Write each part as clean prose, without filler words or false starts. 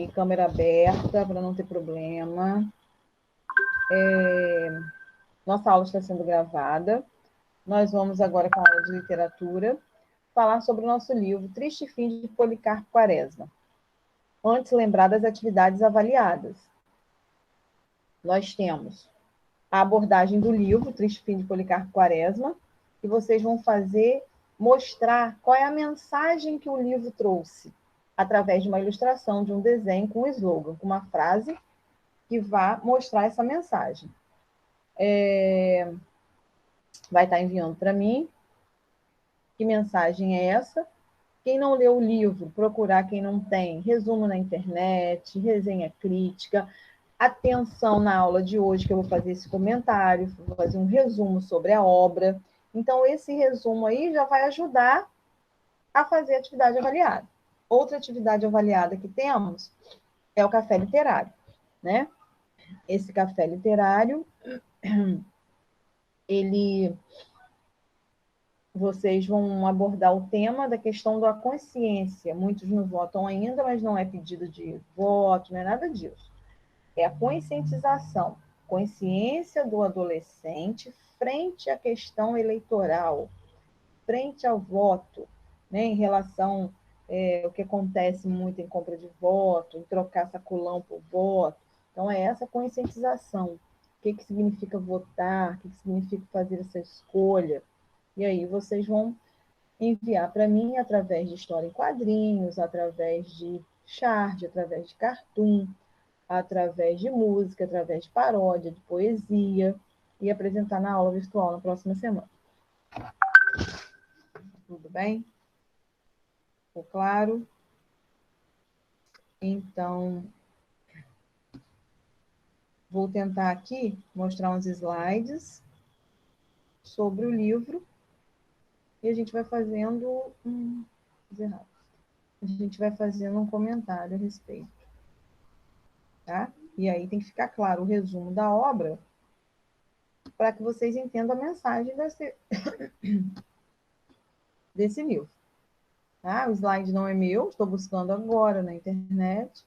câmera aberta, para não ter problema. Nossa aula está sendo gravada. Nós vamos agora, com a aula de literatura, falar sobre o nosso livro Triste Fim de Policarpo Quaresma. Antes, lembrar das atividades avaliadas. Nós temos a abordagem do livro Triste Fim de Policarpo Quaresma, que vocês vão mostrar qual é a mensagem que o livro trouxe, através de uma ilustração, de um desenho com um slogan, com uma frase que vá mostrar essa mensagem. Vai estar enviando para mim que mensagem é essa. Quem não leu o livro, procurar quem não tem, resumo na internet, resenha crítica. Atenção na aula de hoje, que eu vou fazer esse comentário, vou fazer um resumo sobre a obra. Então, esse resumo aí já vai ajudar a fazer a atividade avaliada. Outra atividade avaliada que temos é o café literário, né? Esse café literário, vocês vão abordar o tema da questão da consciência. Muitos não votam ainda, mas não é pedido de voto, não é nada disso. É a conscientização, consciência do adolescente frente à questão eleitoral, frente ao voto, né, em relação ao que acontece muito em compra de voto, em trocar sacolão por voto. Então, é essa conscientização. O que significa votar, o que significa fazer essa escolha. E aí vocês vão enviar para mim através de história em quadrinhos, através de chart, através de cartoon, através de música, através de paródia, de poesia, e apresentar na aula virtual na próxima semana. Tudo bem? Ficou claro? Então, vou tentar aqui mostrar uns slides sobre o livro e a gente vai fazendo a gente vai fazendo um comentário a respeito. Tá? E aí tem que ficar claro o resumo da obra para que vocês entendam a mensagem desse livro. Tá? O slide não é meu, estou buscando agora na internet,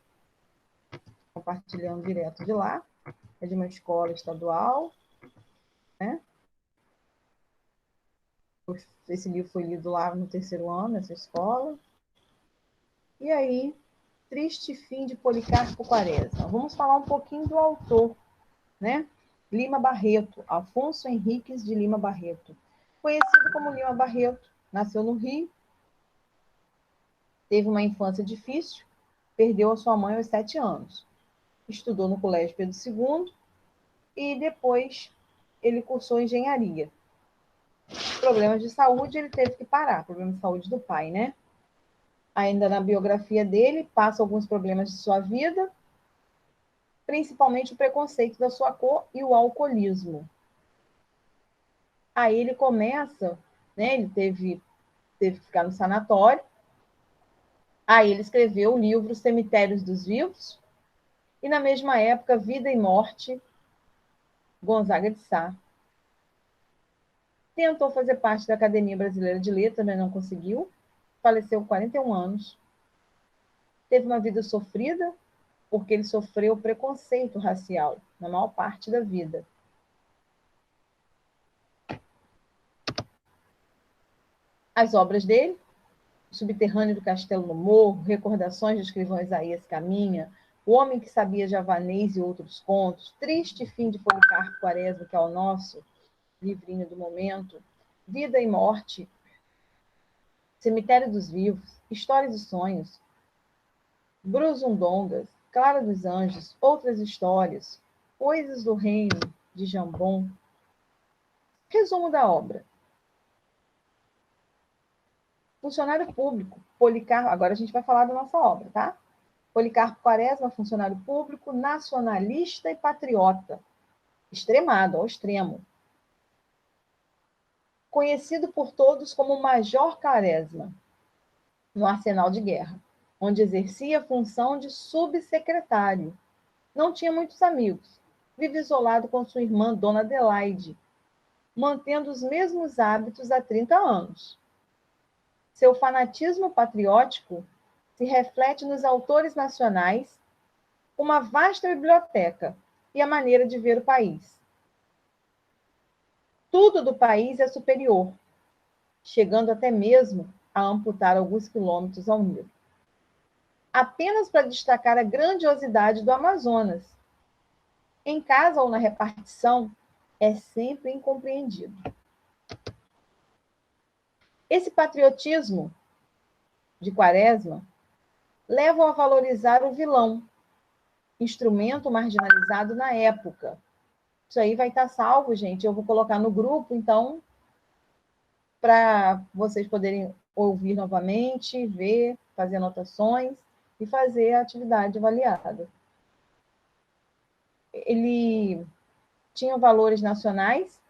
compartilhando direto de lá. É de uma escola estadual, né? Esse livro foi lido lá no 3º ano, nessa escola. E aí, Triste Fim de Policarpo Quaresma. Vamos falar um pouquinho do autor, né? Lima Barreto, Afonso Henriques de Lima Barreto. Conhecido como Lima Barreto, nasceu no Rio, teve uma infância difícil, perdeu a sua mãe aos 7 anos. Estudou no Colégio Pedro II e depois ele cursou engenharia. Problemas de saúde, ele teve que parar, problemas de saúde do pai, né? Ainda na biografia dele, passa alguns problemas de sua vida, principalmente o preconceito da sua cor e o alcoolismo. Aí ele começa, né? Ele teve que ficar no sanatório. Aí ele escreveu o livro Cemitérios dos Vivos, e na mesma época, Vida e Morte, Gonzaga de Sá. Tentou fazer parte da Academia Brasileira de Letras, mas não conseguiu. Faleceu com 41 anos. Teve uma vida sofrida, porque ele sofreu preconceito racial na maior parte da vida. As obras dele, Subterrâneo do Castelo no Morro, Recordações do Escrivão Isaías Caminha, O Homem que Sabia Javanês e Outros Contos, Triste Fim de Policarpo Quaresma, que é o nosso livrinho do momento, Vida e Morte, Cemitério dos Vivos, Histórias e Sonhos, Brusundongas, Clara dos Anjos, Outras Histórias, Coisas do Reino, de Jambon. Resumo da obra. Funcionário público, Policarpo, agora a gente vai falar da nossa obra, tá? Policarpo Quaresma, funcionário público, nacionalista e patriota, extremado, ao extremo. Conhecido por todos como Major Quaresma, no arsenal de guerra, onde exercia a função de subsecretário. Não tinha muitos amigos. Vive isolado com sua irmã, Dona Adelaide, mantendo os mesmos hábitos há 30 anos. Seu fanatismo patriótico se reflete nos autores nacionais uma vasta biblioteca e a maneira de ver o país. Tudo do país é superior, chegando até mesmo a amputar alguns quilômetros ao Nilo. Apenas para destacar a grandiosidade do Amazonas. Em casa ou na repartição, é sempre incompreendido. Esse patriotismo de Quaresma leva a valorizar o vilão, instrumento marginalizado na época. Isso aí vai estar salvo, gente. Eu vou colocar no grupo, então, para vocês poderem ouvir novamente, ver, fazer anotações e fazer a atividade avaliada. Ele tinha valores nacionais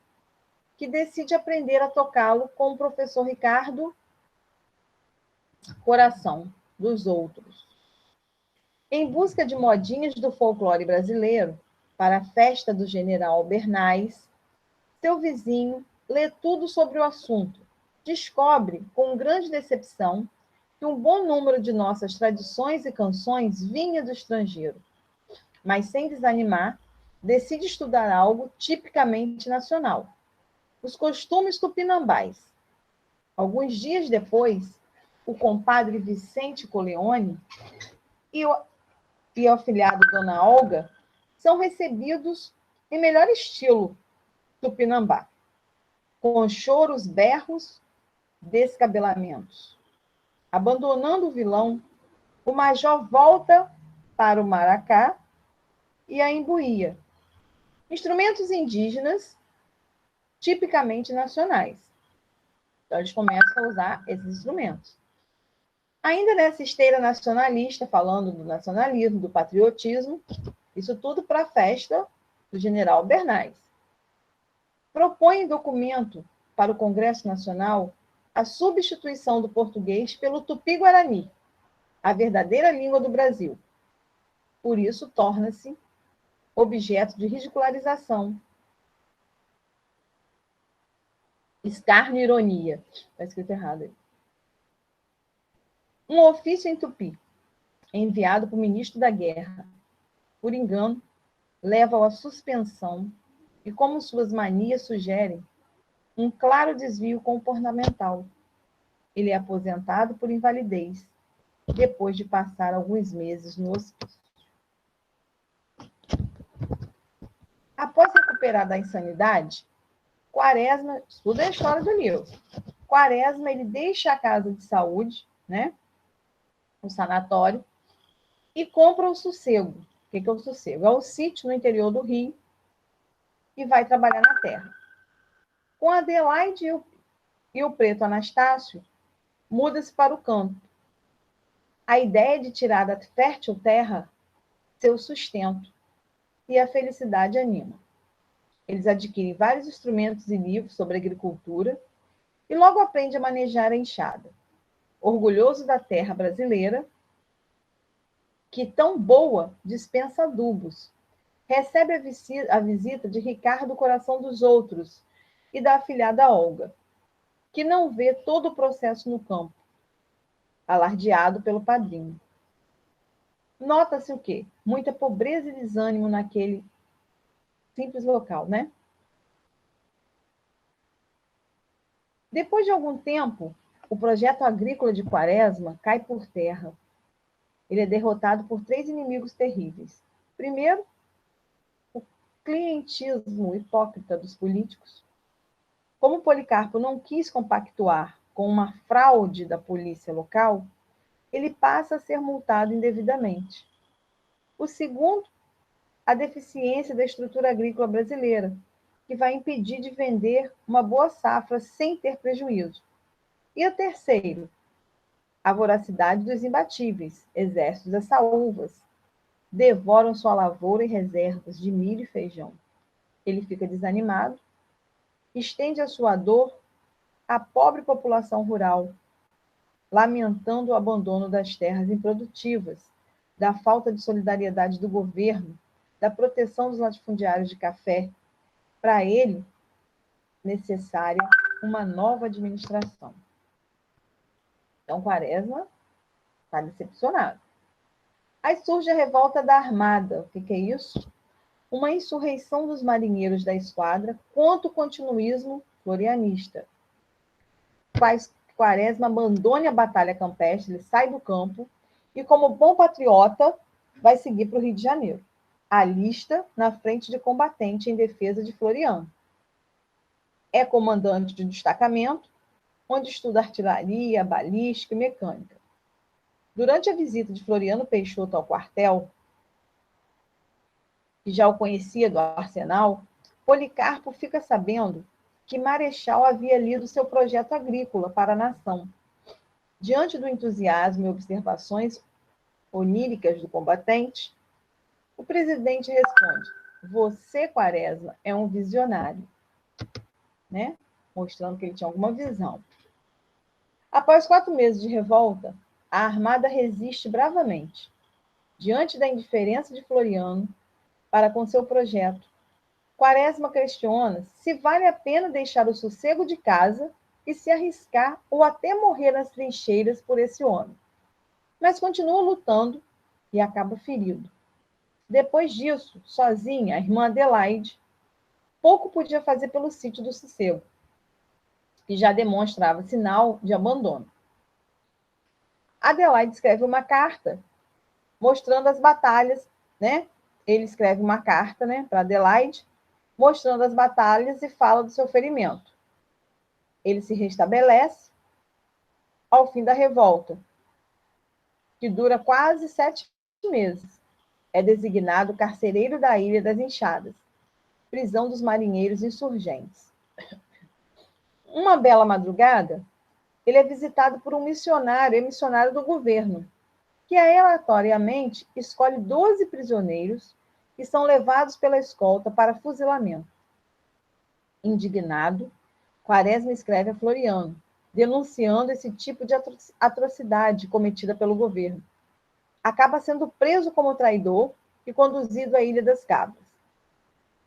que decide aprender a tocá-lo com o professor Ricardo Coração dos Outros. Em busca de modinhas do folclore brasileiro, para a festa do general Bernays, seu vizinho lê tudo sobre o assunto. Descobre, com grande decepção, que um bom número de nossas tradições e canções vinha do estrangeiro. Mas, sem desanimar, decide estudar algo tipicamente nacional: os costumes tupinambás. Alguns dias depois, o compadre Vicente Coleone e o afilhado Dona Olga são recebidos em melhor estilo tupinambá, com choros, berros, descabelamentos. Abandonando o vilão, o major volta para o maracá e a embuia, instrumentos indígenas tipicamente nacionais. Então, eles começam a usar esses instrumentos. Ainda nessa esteira nacionalista, falando do nacionalismo, do patriotismo, isso tudo para a festa do general Bernays. Propõe em documento para o Congresso Nacional a substituição do português pelo tupi-guarani, a verdadeira língua do Brasil. Por isso, torna-se objeto de ridicularização, escárnio e ironia. Está escrito errado aí. Um ofício em tupi, enviado para o ministro da Guerra, por engano, leva-o à suspensão e, como suas manias sugerem, um claro desvio comportamental. Ele é aposentado por invalidez, depois de passar alguns meses no hospício. Após recuperar da insanidade, Quaresma, estuda a história do livro. Quaresma, ele deixa a casa de saúde, né, o sanatório, e compra o sossego. O que é o sossego? É o sítio no interior do Rio e vai trabalhar na terra. Com Adelaide e o preto Anastácio, muda-se para o campo. A ideia de tirar da fértil terra seu sustento e a felicidade anima. Eles adquirem vários instrumentos e livros sobre agricultura e logo aprendem a manejar a enxada. Orgulhoso da terra brasileira, que tão boa dispensa adubos, recebe a visita de Ricardo Coração dos Outros e da afilhada Olga, que não vê todo o processo no campo, alardeado pelo padrinho. Nota-se o quê? Muita pobreza e desânimo naquele simples local, né? Depois de algum tempo, o projeto agrícola de Quaresma cai por terra. Ele é derrotado por 3 inimigos terríveis. Primeiro, o clientismo hipócrita dos políticos. Como Policarpo não quis compactuar com uma fraude da polícia local, ele passa a ser multado indevidamente. O segundo, a deficiência da estrutura agrícola brasileira, que vai impedir de vender uma boa safra sem ter prejuízo. E o terceiro, a voracidade dos imbatíveis, exércitos das saúvas, devoram sua lavoura e reservas de milho e feijão. Ele fica desanimado, estende a sua dor à pobre população rural, lamentando o abandono das terras improdutivas, da falta de solidariedade do governo, da proteção dos latifundiários de café. Para ele, necessária uma nova administração. Então, Quaresma está decepcionado. Aí surge a revolta da Armada. O que é isso? Uma insurreição dos marinheiros da esquadra contra o continuismo florianista. Faz que Quaresma abandone a batalha campestre, ele sai do campo e, como bom patriota, vai seguir para o Rio de Janeiro. Alista na frente de combatente em defesa de Floriano. É comandante de destacamento, onde estuda artilharia, balística e mecânica. Durante a visita de Floriano Peixoto ao quartel, que já o conhecia do arsenal, Policarpo fica sabendo que Marechal havia lido seu projeto agrícola para a nação. Diante do entusiasmo e observações oníricas do combatente, o presidente responde: você, Quaresma, é um visionário, né? Mostrando que ele tinha alguma visão. Após 4 meses de revolta, a armada resiste bravamente. Diante da indiferença de Floriano para com seu projeto, Quaresma questiona se vale a pena deixar o sossego de casa e se arriscar ou até morrer nas trincheiras por esse homem. Mas continua lutando e acaba ferido. Depois disso, sozinha, a irmã Adelaide pouco podia fazer pelo sítio do sossego, que já demonstrava sinal de abandono. Adelaide escreve uma carta mostrando as batalhas, né? Ele escreve uma carta, né, para Adelaide, mostrando as batalhas e fala do seu ferimento. Ele se restabelece ao fim da revolta, que dura quase 7 meses. É designado carcereiro da Ilha das Enxadas, prisão dos marinheiros insurgentes. Uma bela madrugada, ele é visitado por um missionário do governo, que aleatoriamente escolhe 12 prisioneiros que são levados pela escolta para fuzilamento. Indignado, Quaresma escreve a Floriano, denunciando esse tipo de atrocidade cometida pelo governo. Acaba sendo preso como traidor e conduzido à Ilha das Cabras.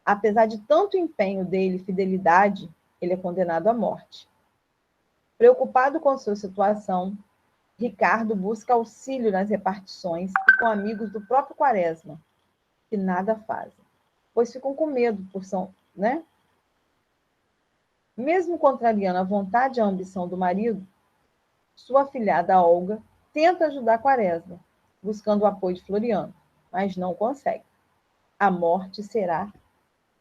Apesar de tanto empenho dele e fidelidade, ele é condenado à morte. Preocupado com sua situação, Ricardo busca auxílio nas repartições e com amigos do próprio Quaresma, que nada fazem, pois ficam com medo né? Mesmo contrariando a vontade e a ambição do marido, sua afilhada Olga tenta ajudar Quaresma, buscando o apoio de Floriano, mas não consegue. A morte será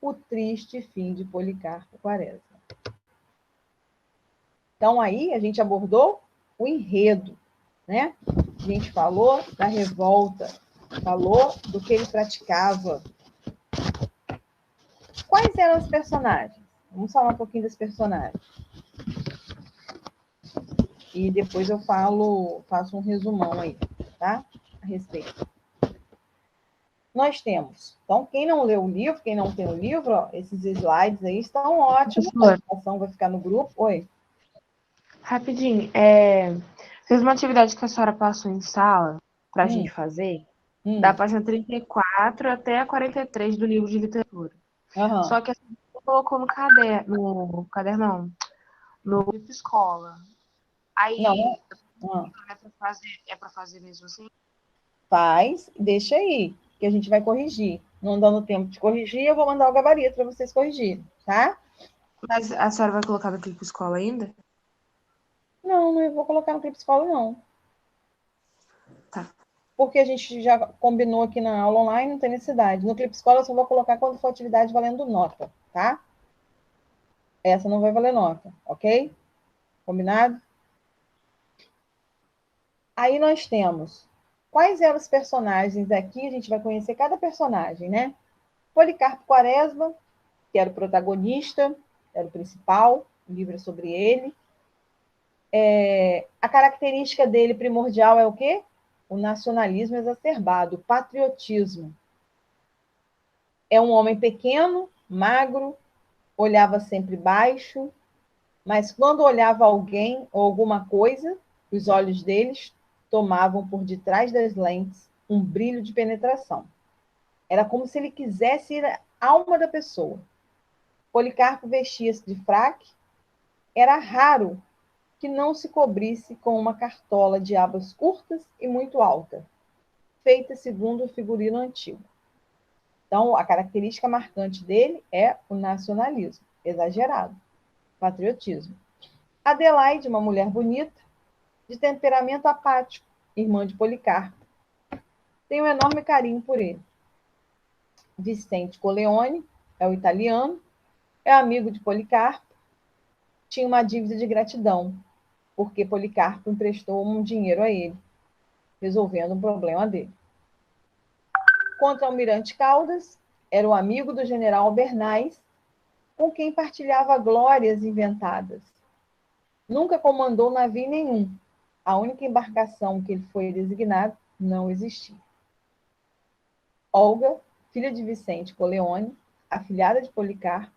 o triste fim de Policarpo Quaresma. Então, aí a gente abordou o enredo, né? A gente falou da revolta, falou do que ele praticava. Quais eram os personagens? Vamos falar um pouquinho dos personagens. E depois eu faço um resumão aí, tá? A respeito. Nós temos, então, quem não leu o livro, quem não tem o livro, ó, esses slides aí estão ótimos. A apresentação vai ficar no grupo. Oi. Rapidinho, fez uma atividade que a senhora passou em sala para a gente fazer, da página 34 até a 43 do livro de literatura. Uhum. Só que a senhora colocou no caderno, no livro escola. Aí, não. é para fazer mesmo assim? Faz, deixa aí, que a gente vai corrigir. Não dando tempo de corrigir, eu vou mandar o gabarito para vocês corrigirem, tá? Mas a senhora vai colocar no clipe escola ainda? Não, não vou colocar no clipe escola, não. Tá. Porque a gente já combinou aqui na aula online, não tem necessidade. No clipe escola eu só vou colocar quando for atividade valendo nota, tá? Essa não vai valer nota, ok? Combinado? Aí nós temos quais eram os personagens aqui, a gente vai conhecer cada personagem, né? Policarpo Quaresma, que era o protagonista, era o principal, o livro é sobre ele. A característica dele primordial é o quê? O nacionalismo exacerbado, o patriotismo. É um homem pequeno, magro, olhava sempre baixo, mas quando olhava alguém ou alguma coisa, os olhos deles tomavam por detrás das lentes um brilho de penetração. Era como se ele quisesse ir à alma da pessoa. Policarpo vestia-se de fraque, era raro que não se cobrisse com uma cartola de abas curtas e muito alta. feita segundo o figurino antigo. Então, a característica marcante dele é o nacionalismo, exagerado, patriotismo. Adelaide, uma mulher bonita, de temperamento apático, irmã de Policarpo. Tem um enorme carinho por ele. Vicente Corleone é o italiano, é amigo de Policarpo, tinha uma dívida de gratidão, porque Policarpo emprestou um dinheiro a ele, resolvendo um problema dele. Contra-almirante Caldas, era o amigo do general Bernays, com quem partilhava glórias inventadas. Nunca comandou navio nenhum. A única embarcação que ele foi designado não existia. Olga, filha de Vicente Corleone, afilhada de Policarpo,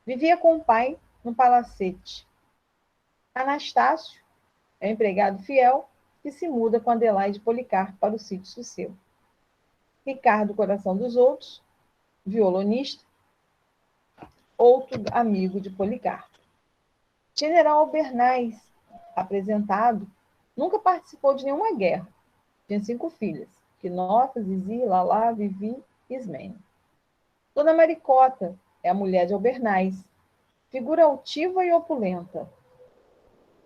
vivia com o pai no palacete. Anastácio é um empregado fiel que se muda com Adelaide Policarpo para o sítio Suceu. Ricardo, coração dos outros, violonista, outro amigo de Policarpo. General Bernays, apresentado, nunca participou de nenhuma guerra. Tinha 5 filhas, Quinota, Zizi, Lalá, Vivi e Ismênia. Dona Maricota é a mulher de Albernaz, figura altiva e opulenta.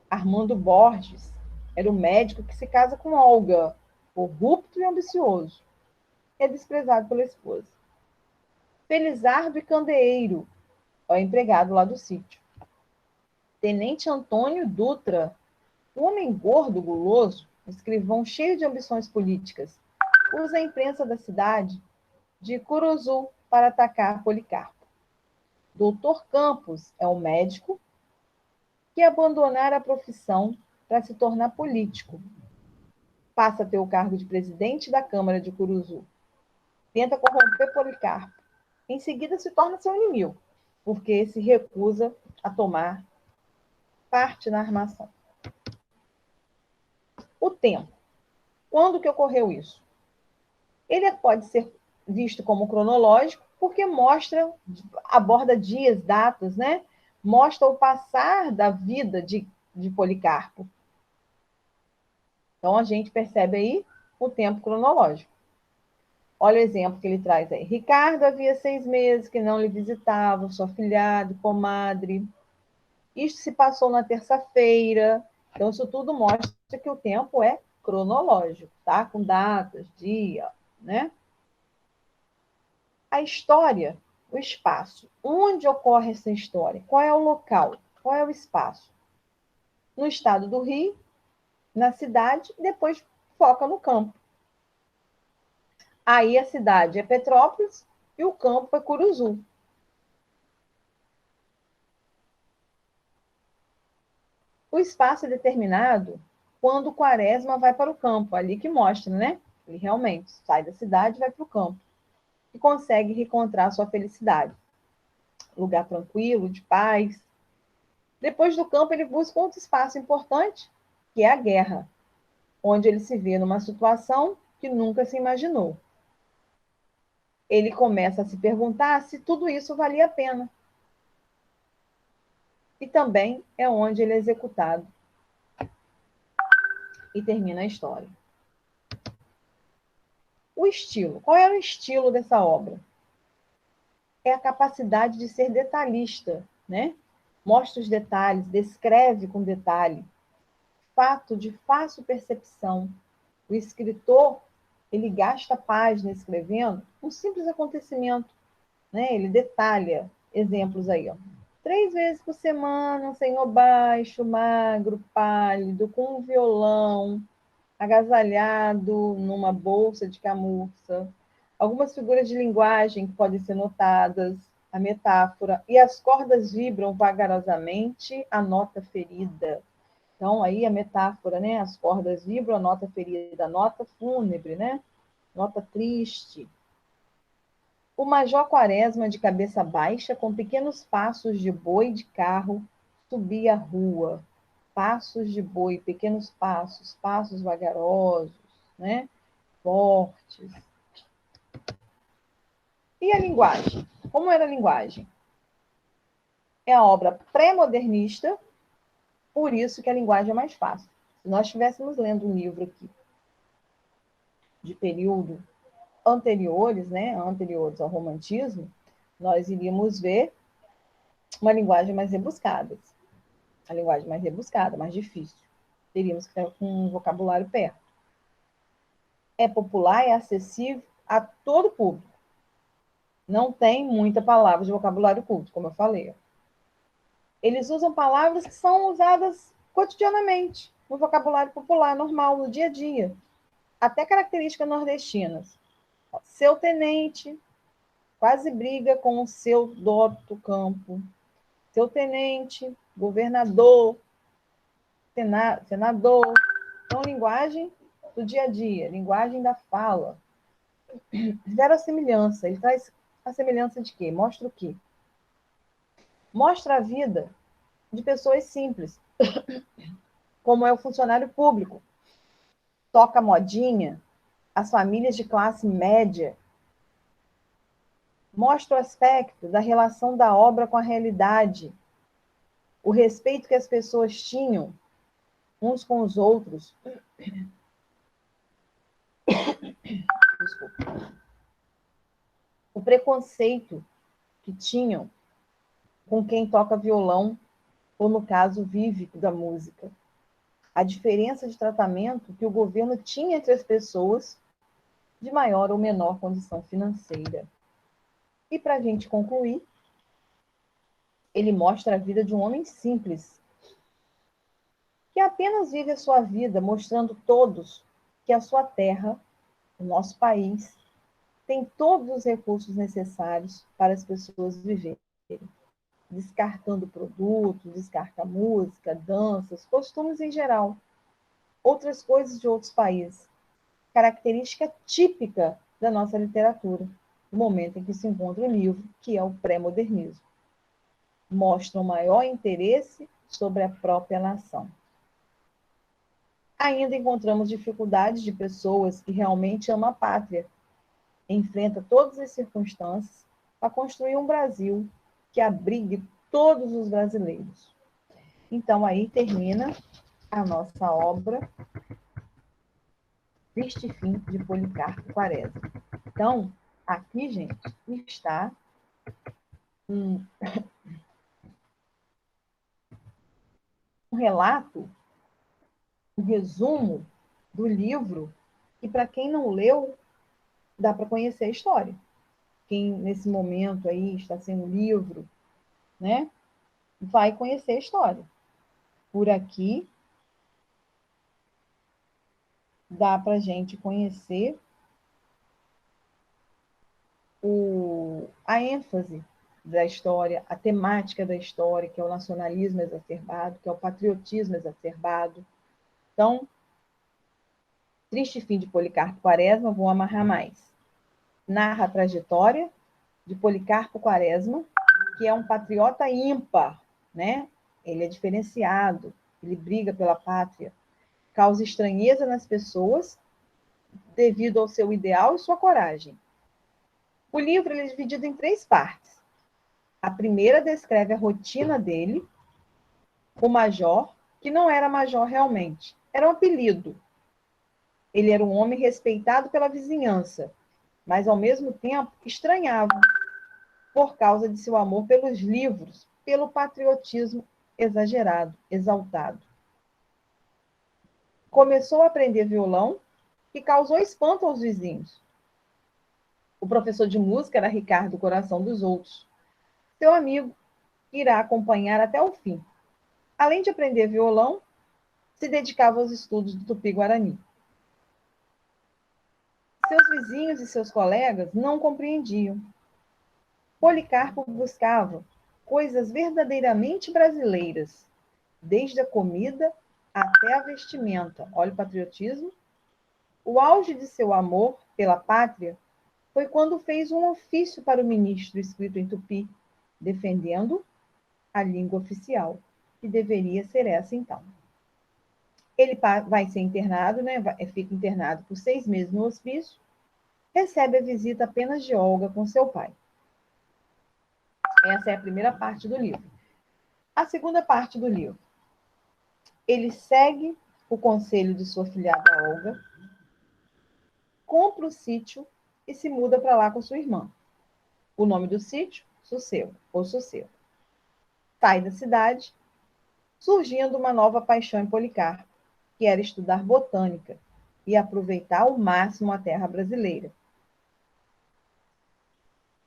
Armando Borges era o médico que se casa com Olga, corrupto e ambicioso. É desprezado pela esposa. Felizardo e Candeeiro é o empregado lá do sítio. Tenente Antônio Dutra, um homem gordo, guloso, escrivão cheio de ambições políticas, usa a imprensa da cidade de Curuzu para atacar Policarpo. Doutor Campos é um médico que abandonara a profissão para se tornar político. Passa a ter o cargo de presidente da Câmara de Curuzu. Tenta corromper Policarpo. Em seguida se torna seu inimigo, porque se recusa a tomar parte na armação. O tempo. Quando que ocorreu isso? Ele pode ser visto como cronológico, porque aborda dias, datas, né? Mostra o passar da vida de Policarpo. Então, a gente percebe aí o tempo cronológico. Olha o exemplo que ele traz aí. Ricardo havia 6 meses que não lhe visitava, sua afilhada, comadre. Isto se passou na terça-feira. Então, isso tudo mostra que o tempo é cronológico, tá? Com datas, dia, né? A história, o espaço. Onde ocorre essa história? Qual é o local? Qual é o espaço? No estado do Rio, na cidade, e depois foca no campo. Aí a cidade é Petrópolis e o campo é Curuzu. O espaço é determinado quando Quaresma vai para o campo, ali que mostra, né? Ele realmente sai da cidade e vai para o campo. E consegue reencontrar sua felicidade. Lugar tranquilo, de paz. Depois do campo, ele busca outro espaço importante, que é a guerra, onde ele se vê numa situação que nunca se imaginou. Ele começa a se perguntar se tudo isso valia a pena. E também é onde ele é executado. E termina a história. O estilo. Qual era o estilo dessa obra? É a capacidade de ser detalhista, né? Mostra os detalhes, descreve com detalhe. Fato de fácil percepção. O escritor, ele gasta páginas escrevendo um simples acontecimento, né? Ele detalha. Exemplos aí, ó. 3 vezes por semana, um senhor baixo, magro, pálido, com um violão, agasalhado numa bolsa de camurça. Algumas figuras de linguagem que podem ser notadas, a metáfora, e as cordas vibram vagarosamente a nota ferida. Então, aí a metáfora, né? As cordas vibram, a nota ferida, a nota fúnebre, né? Nota triste. O Major Quaresma, de cabeça baixa, com pequenos passos de boi de carro, subia a rua. Passos de boi, pequenos passos, passos vagarosos, né? Fortes. E a linguagem? Como era a linguagem? É a obra pré-modernista, por isso que a linguagem é mais fácil. Se nós estivéssemos lendo um livro aqui de período anteriores, né, anteriores ao romantismo, nós iríamos ver uma linguagem mais rebuscada. A linguagem mais rebuscada, mais difícil. Teríamos que ter com um vocabulário perto. É popular, é acessível a todo público. Não tem muita palavra de vocabulário culto, como eu falei. Eles usam palavras que são usadas cotidianamente, no vocabulário popular, normal, no dia a dia. Até características nordestinas. Seu tenente quase briga com o seu dono do campo. Seu tenente, governador, senador. Então, linguagem do dia a dia, linguagem da fala. Verossimilhança. Ele traz a semelhança de quê? Mostra o quê? Mostra a vida de pessoas simples, como é o funcionário público. Toca modinha, as famílias de classe média. Mostra o aspecto da relação da obra com a realidade, o respeito que as pessoas tinham uns com os outros. Desculpa. O preconceito que tinham com quem toca violão, ou no caso, vive da música. A diferença de tratamento que o governo tinha entre as pessoas de maior ou menor condição financeira. E para a gente concluir, ele mostra a vida de um homem simples, que apenas vive a sua vida mostrando todos que a sua terra, o nosso país, tem todos os recursos necessários para as pessoas viverem. Descartando produtos, descarta música, danças, costumes em geral, outras coisas de outros países. Característica típica da nossa literatura, no momento em que se encontra o livro, que é o pré-modernismo. Mostra um maior interesse sobre a própria nação. Ainda encontramos dificuldades de pessoas que realmente amam a pátria, enfrenta todas as circunstâncias para construir um Brasil que abrigue todos os brasileiros. Então, aí termina a nossa obra Triste Fim de Policarpo Quaresma. Então, aqui, gente, está um relato, um resumo do livro, que para quem não leu, dá para conhecer a história. Quem nesse momento aí está sem o livro, né, vai conhecer a história. Por aqui dá para a gente conhecer a ênfase da história, a temática da história, que é o nacionalismo exacerbado, que é o patriotismo exacerbado. Então, Triste Fim de Policarpo Quaresma, vou amarrar mais. Narra a trajetória de Policarpo Quaresma, que é um patriota ímpar, né? Ele é diferenciado, ele briga pela pátria, causa estranheza nas pessoas devido ao seu ideal e sua coragem. O livro ele é dividido em 3 partes. A primeira descreve a rotina dele, o major, que não era major realmente, era um apelido. Ele era um homem respeitado pela vizinhança, mas ao mesmo tempo estranhava por causa de seu amor pelos livros, pelo patriotismo exagerado, exaltado. Começou a aprender violão, que causou espanto aos vizinhos. O professor de música era Ricardo Coração dos Outros. Seu amigo irá acompanhar até o fim. Além de aprender violão, se dedicava aos estudos do Tupi-Guarani. Seus vizinhos e seus colegas não compreendiam. Policarpo buscava coisas verdadeiramente brasileiras, desde a comida até a vestimenta. Olha o patriotismo. O auge de seu amor pela pátria foi quando fez um ofício para o ministro escrito em tupi, defendendo a língua oficial, que deveria ser essa então. Ele vai ser internado, né? Fica internado por 6 meses no hospício, recebe a visita apenas de Olga com seu pai. Essa é a primeira parte do livro. A segunda parte do livro. Ele segue o conselho de sua filhada Olga, compra o sítio e se muda para lá com sua irmã. O nome do sítio, Sossego, ou Sossego. Sai da cidade, surgindo uma nova paixão em Policarpo, que era estudar botânica e aproveitar ao máximo a terra brasileira.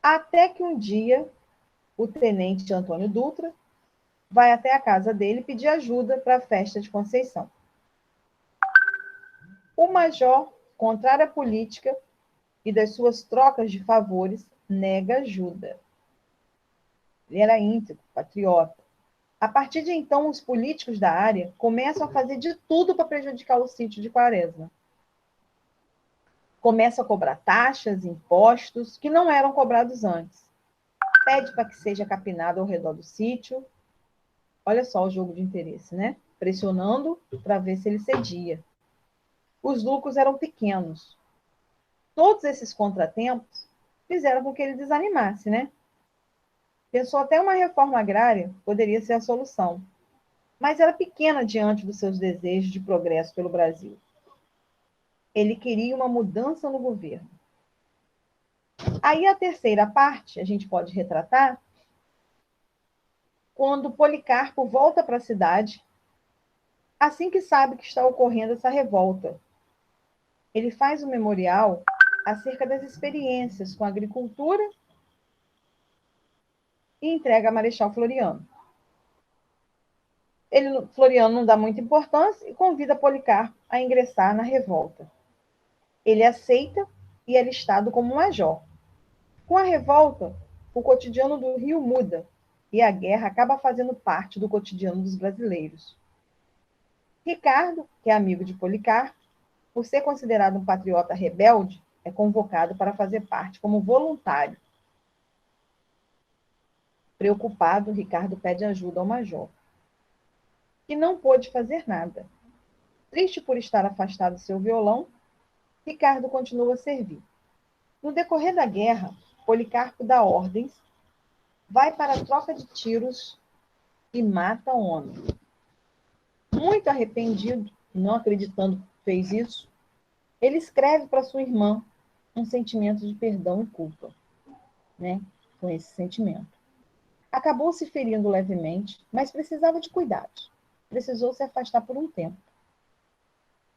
Até que um dia, o tenente Antônio Dutra vai até a casa dele pedir ajuda para a festa de Conceição. O major, contrário à política e das suas trocas de favores, nega ajuda. Ele era íntegro, patriota. A partir de então, os políticos da área começam a fazer de tudo para prejudicar o sítio de Quaresma. Começa a cobrar taxas, impostos, que não eram cobrados antes. Pede para que seja capinado ao redor do sítio. Olha só o jogo de interesse, né? Pressionando para ver se ele cedia. Os lucros eram pequenos. Todos esses contratempos fizeram com que ele desanimasse, né? Pensou até uma reforma agrária poderia ser a solução, mas era pequena diante dos seus desejos de progresso pelo Brasil. Ele queria uma mudança no governo. Aí a terceira parte, a gente pode retratar, quando Policarpo volta para a cidade, assim que sabe que está ocorrendo essa revolta. Ele faz um memorial acerca das experiências com a agricultura e entrega a Marechal Floriano. Floriano não dá muita importância e convida Policarpo a ingressar na revolta. Ele aceita e é listado como major. Com a revolta, o cotidiano do Rio muda e a guerra acaba fazendo parte do cotidiano dos brasileiros. Ricardo, que é amigo de Policarpo, por ser considerado um patriota rebelde, é convocado para fazer parte como voluntário. Preocupado, Ricardo pede ajuda ao major, que não pôde fazer nada. Triste por estar afastado do seu violão, Ricardo continua a servir. No decorrer da guerra, Policarpo dá ordens, vai para a troca de tiros e mata um homem. Muito arrependido, não acreditando que fez isso, ele escreve para sua irmã um sentimento de perdão e culpa, né? Com esse sentimento. Acabou se ferindo levemente, mas precisava de cuidados. Precisou se afastar por um tempo.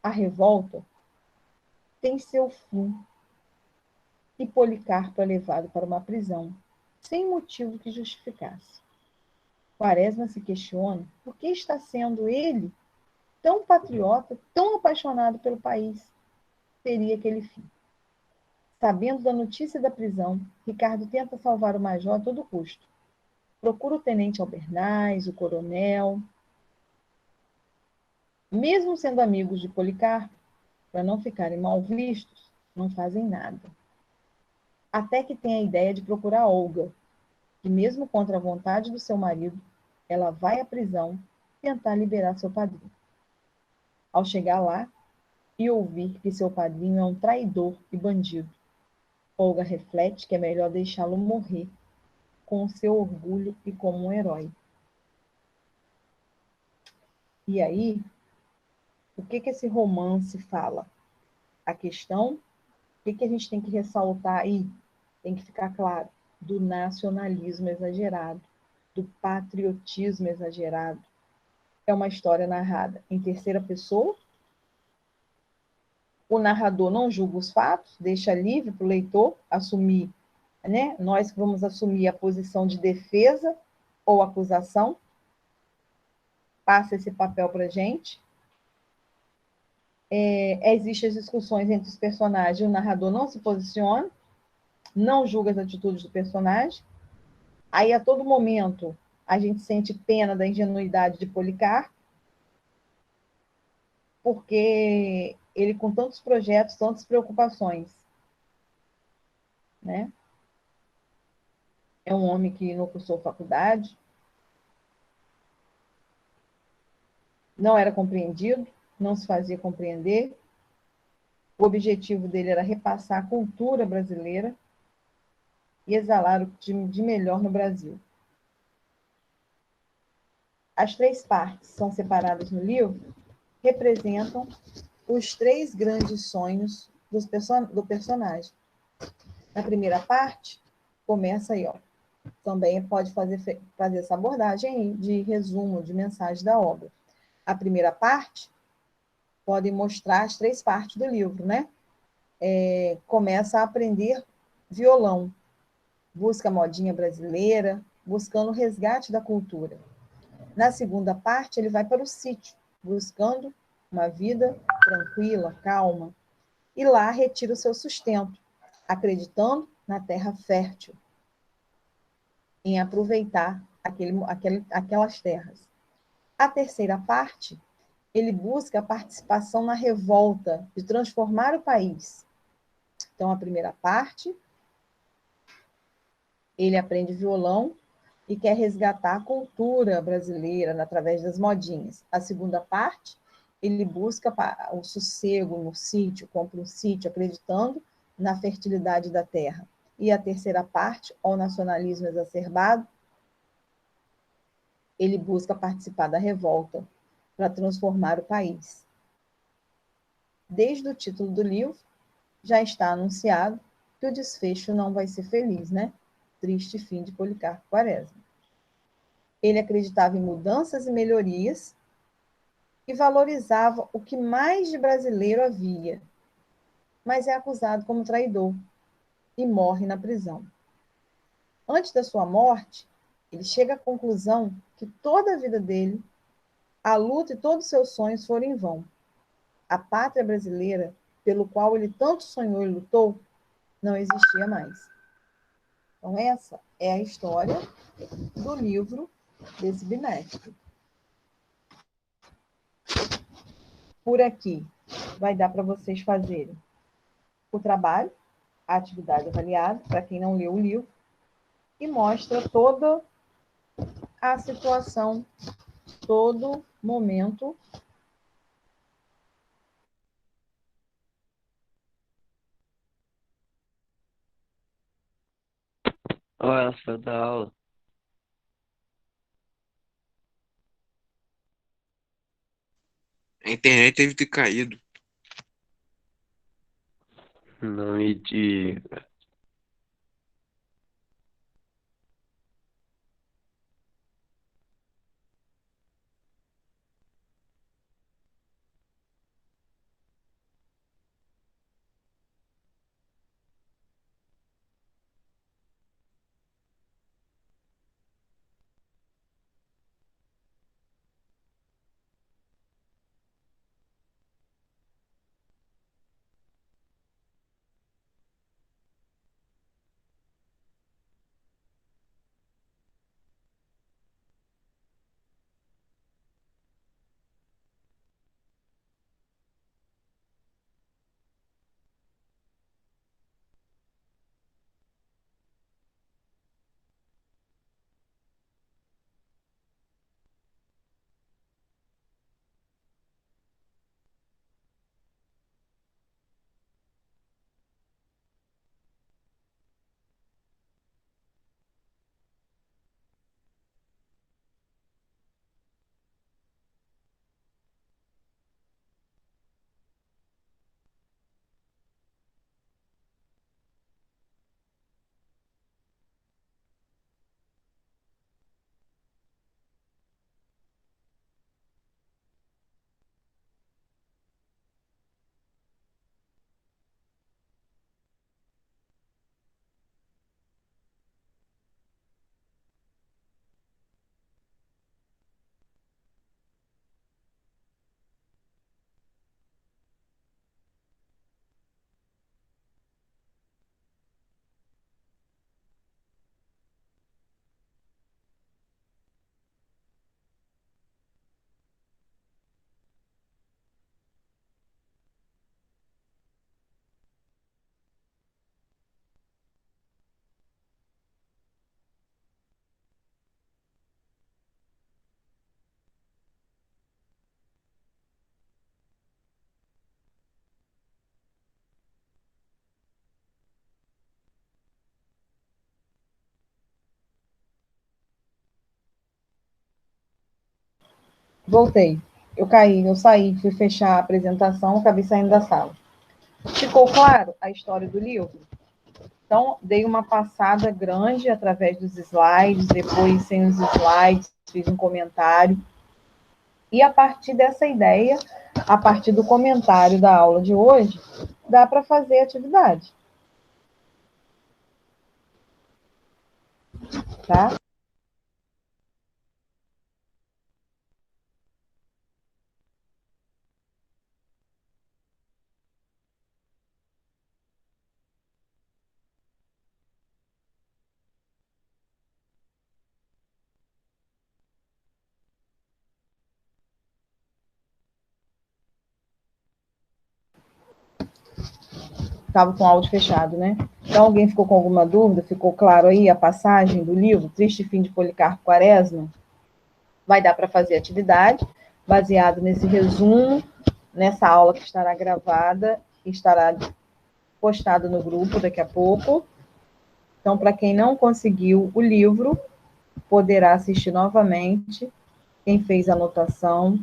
A revolta tem seu fim e Policarpo é levado para uma prisão, sem motivo que justificasse. Quaresma se questiona por que está sendo ele, tão patriota, tão apaixonado pelo país, teria aquele fim. Sabendo da notícia da prisão, Ricardo tenta salvar o major a todo custo. Procura o tenente Albernaz, o coronel. Mesmo sendo amigos de Policarpo, para não ficarem mal vistos, não fazem nada. Até que tem a ideia de procurar Olga, que mesmo contra a vontade do seu marido, ela vai à prisão tentar liberar seu padrinho. Ao chegar lá e ouvir que seu padrinho é um traidor e bandido, Olga reflete que é melhor deixá-lo morrer com o seu orgulho e como um herói. E aí, o que esse romance fala? A questão, o que a gente tem que ressaltar aí? Tem que ficar claro, do nacionalismo exagerado, do patriotismo exagerado. É uma história narrada em terceira pessoa. O narrador não julga os fatos, deixa livre para o leitor assumir, né? Nós vamos assumir a posição de defesa ou acusação. Passa esse papel para a gente. Existem as discussões entre os personagens, o narrador não se posiciona, não julga as atitudes do personagem. Aí, a todo momento, a gente sente pena da ingenuidade de Policarpo, porque ele, com tantos projetos, tantas preocupações, né? É um homem que não cursou faculdade, não era compreendido, não se fazia compreender. O objetivo dele era repassar a cultura brasileira e exalar o de melhor no Brasil. As três partes são separadas no livro, representam os três grandes sonhos do personagem. Na primeira parte, começa aí, ó. Também pode fazer essa abordagem aí de resumo, de mensagem da obra. A primeira parte pode mostrar as 3 partes do livro, né? Começa a aprender violão, busca a modinha brasileira, buscando o resgate da cultura. Na segunda parte, ele vai para o sítio, buscando uma vida tranquila, calma, e lá retira o seu sustento, acreditando na terra fértil, em aproveitar aquelas terras. A terceira parte, ele busca a participação na revolta de transformar o país. Então, a primeira parte, ele aprende violão e quer resgatar a cultura brasileira através das modinhas. A segunda parte, ele busca o sossego no sítio, compra um sítio, acreditando na fertilidade da terra. E a terceira parte, o nacionalismo exacerbado, ele busca participar da revolta para transformar o país. Desde o título do livro, já está anunciado que o desfecho não vai ser feliz, né? Triste fim de Policarpo Quaresma. Ele acreditava em mudanças e melhorias e valorizava o que mais de brasileiro havia, mas é acusado como traidor e morre na prisão. Antes da sua morte, ele chega à conclusão que toda a vida dele, a luta e todos os seus sonhos foram em vão. A pátria brasileira, pelo qual ele tanto sonhou e lutou, não existia mais. Então, essa é a história do livro desse bimestre. Por aqui, vai dar para vocês fazerem o trabalho, a atividade avaliada, para quem não leu o livro, e mostra toda a situação, todo momento. Olha, ela da aula. A internet deve ter caído. Não me diga. Voltei. Eu saí, fui fechar a apresentação, acabei saindo da sala. Ficou claro a história do livro? Então, dei uma passada grande através dos slides, depois sem os slides, fiz um comentário. E a partir dessa ideia, a partir do comentário da aula de hoje, dá para fazer atividade. Tá? Estava com o áudio fechado, né? Então, alguém ficou com alguma dúvida? Ficou claro aí a passagem do livro Triste Fim de Policarpo Quaresma? Vai dar para fazer atividade, baseado nesse resumo, nessa aula que estará gravada e estará postada no grupo daqui a pouco. Então, para quem não conseguiu o livro, poderá assistir novamente. Quem fez a anotação,